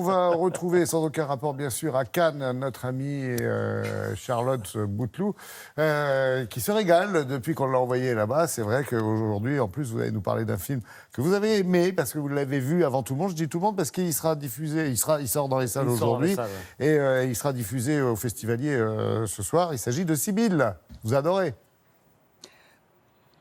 On va retrouver, sans aucun rapport bien sûr, à Cannes, notre amie Charlotte Bouteloup, qui se régale depuis qu'on l'a envoyée là-bas. C'est vrai qu'aujourd'hui, en plus, vous allez nous parler d'un film que vous avez aimé, parce que vous l'avez vu avant tout le monde. Je dis tout le monde parce qu'il sera diffusé, il sort dans les salles aujourd'hui, et il sera diffusé au Festivalier ce soir. Il s'agit de Sibylle. Vous adorez?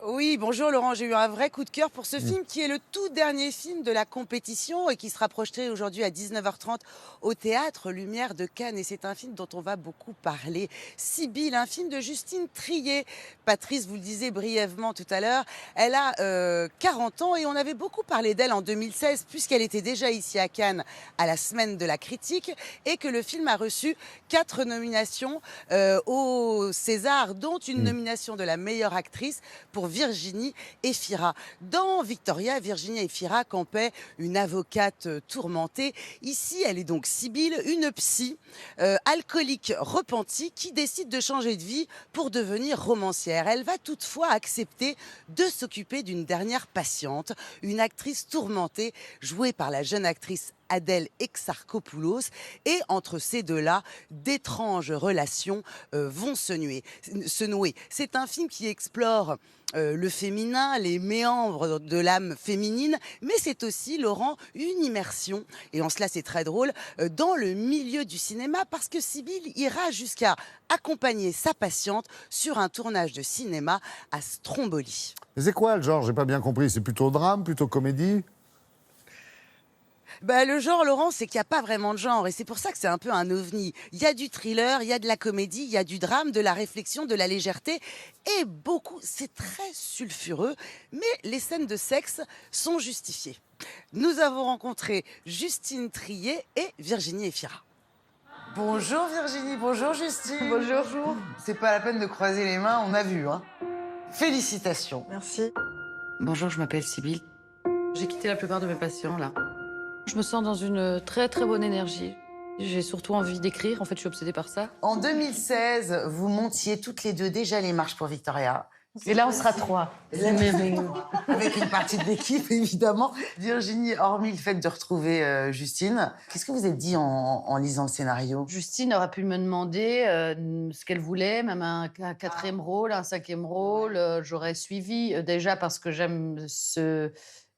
Oui, bonjour Laurent, j'ai eu un vrai coup de cœur pour ce film qui est le tout dernier film de la compétition et qui sera projeté aujourd'hui à 19h30 au Théâtre Lumière de Cannes. Et c'est un film dont on va beaucoup parler. Sibylle, un film de Justine Triet. Patrice, vous le disiez brièvement tout à l'heure, elle a 40 ans et on avait beaucoup parlé d'elle en 2016 puisqu'elle était déjà ici à Cannes à la Semaine de la Critique et que le film a reçu 4 nominations au César, dont une nomination de la meilleure actrice pour Virginie Efira. Dans Victoria, Virginie Efira campait une avocate tourmentée. Ici, elle est donc Sibylle, une psy alcoolique repentie qui décide de changer de vie pour devenir romancière. Elle va toutefois accepter de s'occuper d'une dernière patiente, une actrice tourmentée jouée par la jeune actrice Adèle Exarchopoulos, et entre ces deux-là, d'étranges relations vont se nouer. C'est un film qui explore le féminin, les méandres de l'âme féminine, mais c'est aussi, Laurent, une immersion, et en cela c'est très drôle, dans le milieu du cinéma, parce que Sibylle ira jusqu'à accompagner sa patiente sur un tournage de cinéma à Stromboli. Mais c'est quoi le genre? J'ai pas bien compris. C'est plutôt drame, plutôt comédie? Le genre, Laurent, c'est qu'il n'y a pas vraiment de genre et c'est pour ça que c'est un peu un ovni. Il y a du thriller, il y a de la comédie, il y a du drame, de la réflexion, de la légèreté et beaucoup, c'est très sulfureux, mais les scènes de sexe sont justifiées. Nous avons rencontré Justine Triet et Virginie Efira. Bonjour Virginie, bonjour Justine. Bonjour. C'est pas la peine de croiser les mains, on a vu, hein. Félicitations. Merci. Bonjour, je m'appelle Sibylle. J'ai quitté la plupart de mes patients, là. Je me sens dans une très, très bonne énergie. J'ai surtout envie d'écrire. En fait, je suis obsédée par ça. En 2016, vous montiez toutes les deux déjà les marches pour Victoria. Et là, on sera 3. C'est merveilleux. Avec une partie de l'équipe, évidemment. Virginie, hormis le fait de retrouver Justine, qu'est-ce que vous êtes dit en lisant le scénario? Justine aurait pu me demander ce qu'elle voulait, même un 4e rôle, un 5e rôle. J'aurais suivi, déjà parce que j'aime ce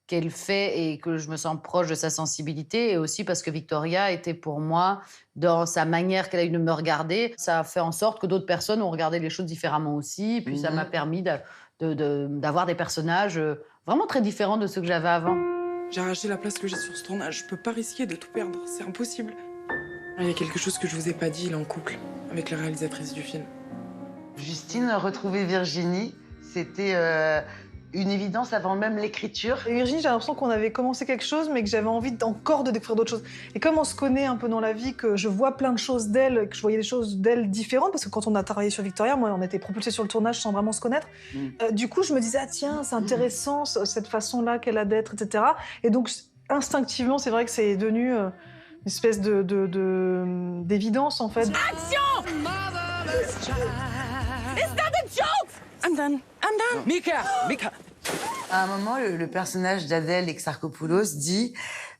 qu'elle fait et que je me sens proche de sa sensibilité, et aussi parce que Victoria était pour moi, dans sa manière qu'elle a eu de me regarder, ça a fait en sorte que d'autres personnes ont regardé les choses différemment aussi, puis ça m'a permis d'avoir des personnages vraiment très différents de ceux que j'avais avant. J'ai arraché la place que j'ai sur ce tournage. Je peux pas risquer de tout perdre, c'est impossible. Il y a quelque chose que je vous ai pas dit, il est en couple avec la réalisatrice du film. Justine, retrouver Virginie, c'était une évidence avant même l'écriture. Et Virginie, j'ai l'impression qu'on avait commencé quelque chose, mais que j'avais envie encore de découvrir d'autres choses. Et comme on se connaît un peu dans la vie, que je vois plein de choses d'elle, que je voyais des choses d'elle différentes, parce que quand on a travaillé sur Victoria, moi, on était propulsés sur le tournage sans vraiment se connaître. Du coup, je me disais, ah tiens, c'est intéressant, cette façon-là qu'elle a d'être, etc. Et donc, instinctivement, c'est vrai que c'est devenu une espèce d'évidence, en fait. Action! It's not a joke! I'm done. Mika! À un moment, le personnage d'Adèle Exarchopoulos dit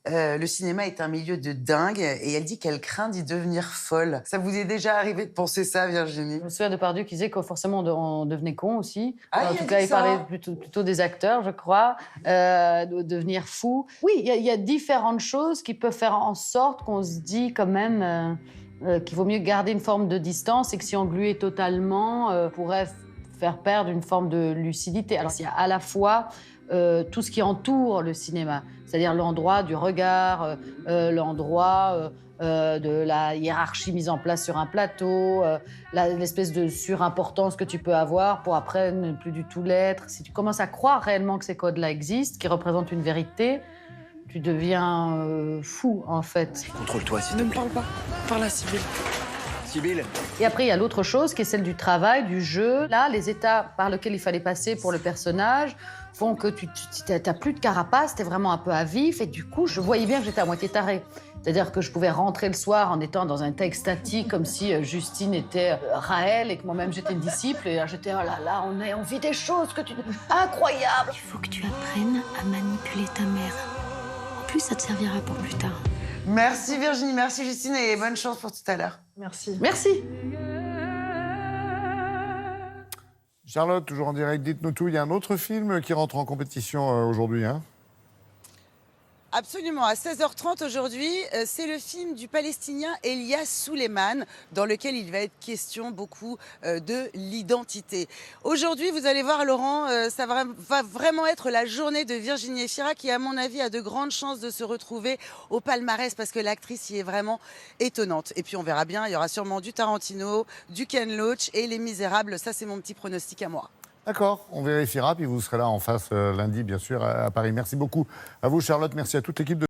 le cinéma est un milieu de dingue, et elle dit qu'elle craint d'y devenir folle. Ça vous est déjà arrivé de penser ça, Virginie? Je me souviens de Depardieu qui disait que forcément on devenait con aussi. Ah, En tout cas, il parlait plutôt des acteurs, je crois, de devenir fou. Oui, il y a différentes choses qui peuvent faire en sorte qu'on se dit quand même qu'il vaut mieux garder une forme de distance, et que si on gluait totalement, pourrait faire perdre une forme de lucidité. Alors, il y a à la fois tout ce qui entoure le cinéma, c'est-à-dire l'endroit du regard, l'endroit de la hiérarchie mise en place sur un plateau, l'espèce de surimportance que tu peux avoir pour après ne plus du tout l'être. Si tu commences à croire réellement que ces codes-là existent, qui représentent une vérité, tu deviens fou, en fait. Contrôle-toi, s'il te Ne me plaît. parle pas. Parle à Sibylle. Sibylle. Et après, il y a l'autre chose qui est celle du travail, du jeu. Là, les étapes par lesquelles il fallait passer pour le personnage font que tu n'as plus de carapace, tu es vraiment un peu à vif. Et du coup, je voyais bien que j'étais à moitié tarée. C'est-à-dire que je pouvais rentrer le soir en étant dans un état extatique, comme si Justine était Raël et que moi-même j'étais une disciple. Et là, j'étais, oh là là, on vit des choses que tu... Incroyable! Il faut que tu apprennes à manipuler ta mère. En plus, ça te servira pour plus tard. Merci Virginie, merci Justine et bonne chance pour tout à l'heure. Merci. Merci. Charlotte, toujours en direct, dites-nous tout. Il y a un autre film qui rentre en compétition aujourd'hui, hein? Absolument, à 16h30 aujourd'hui, c'est le film du Palestinien Elias Suleiman, dans lequel il va être question beaucoup de l'identité. Aujourd'hui, vous allez voir Laurent, ça va vraiment être la journée de Virginie Efira, qui à mon avis a de grandes chances de se retrouver au palmarès, parce que l'actrice y est vraiment étonnante. Et puis on verra bien, il y aura sûrement du Tarantino, du Ken Loach et Les Misérables, ça c'est mon petit pronostic à moi. D'accord, on vérifiera, puis vous serez là en face lundi, bien sûr, à Paris. Merci beaucoup à vous, Charlotte. Merci à toute l'équipe de